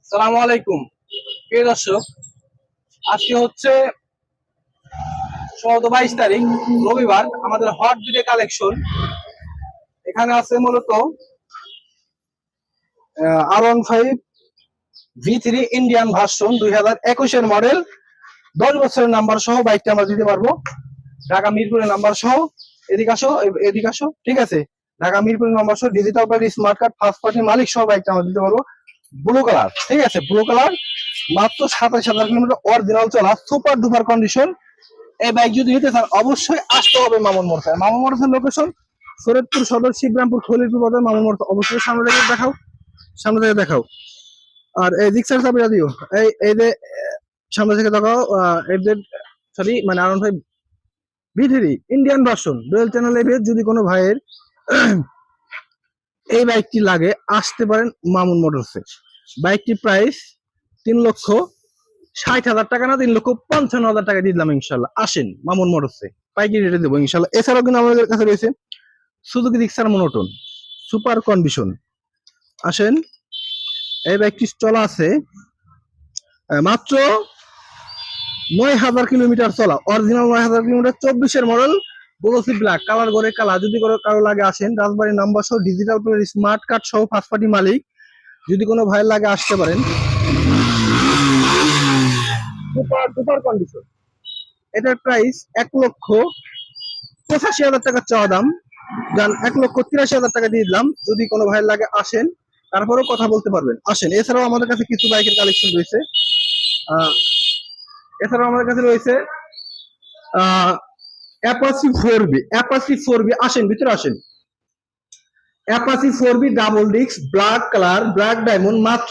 আসসালামু আলাইকুম প্রিয় দর্শক, আজকে হচ্ছে 22 তারিখ রবিবার। আমাদের হট দুটো কালেকশন এখানে আছে মূলত R15 V3 ইন্ডিয়ান ভার্সন 2021 এর মডেল, 10 বছরের নাম্বার সহ বাইকটা আমরা দিতে পারবো। ঢাকা মিরপুরের নাম্বার সহ। এদিকে আসো, এদিকে আসো, ঠিক আছে। ঢাকা মিরপুরের নাম্বার সহ digital plate smart card first party মালিক সহ বাইকটা আমরা দিতে পারবো। ব্লু কালার, ঠিক আছে, ব্লু কালার, মাত্র 27,000 কিলোমিটার অরিজিনাল চলা, সুপার ডুপার কন্ডিশন। এই বাইক যদি নিতে চান অবশ্যই আসতে হবে মামুন মোটরস। মামুন মোটরসের লোকেশন শরীয়তপুর সদর, শিবরামপুর, খলিলপুর বাজার। মামুন মোটরস অবশ্যই সামনে থেকে দেখাও, সামনে থেকে দেখাও। আর এই রিক্সার চাবিটা দিও, এই যে সামনে থেকে দেখাও। এদের সরি মানে R15 V3 Indian version dual channel ABS. যদি কোনো ভাইয়ের এই বাইকটি লাগে আসতে পারেন মামুন মোটরসে। বাইকটির প্রাইস 3,60,000 টাকা না, 3,55,000 টাকা দিয়ে দিলাম ইনশাল্লাহ। আসেন মামুন মোটরসে, পাইকারি রেটে দেবো ইনশাল্লাহ। এছাড়াও কিন্তু আমাদের কাছে রয়েছে Suzuki Gixxer monotone super condition. আসেন, এই বাইকটি চলা আছে মাত্র 9,000 কিলোমিটার চলা, অরিজিনাল 9,000 কিলোমিটার, 24-এর মডেল, গ্লোসি ব্ল্যাক কালার করে কালার। যদি কারো লাগে আসেন, রাজবাড়ি নাম্বার সহ ডিজিটাল প্লেট স্মার্ট কার্ড সহ ফার্স্ট পার্টি মালিক। যদি কোনো ভাইয়ের লাগে আসতে পারেন। Super super condition. এটার প্রাইস 1,85,000 টাকা চাওয়া দাম, যান 1,83,000 টাকা দিয়ে দিলাম। যদি কোনো ভাইয়ের লাগে আসেন, তারপরেও কথা বলতে পারবেন। আসেন। এছাড়াও আমাদের কাছে কিছু বাইকের কালেকশন রয়েছে। এছাড়াও আমাদের কাছে রয়েছে অ্যাপাচি 4B। আসেন, ভিতরে আসেন। Apache 4B double disc, black colour, black diamond, মাত্র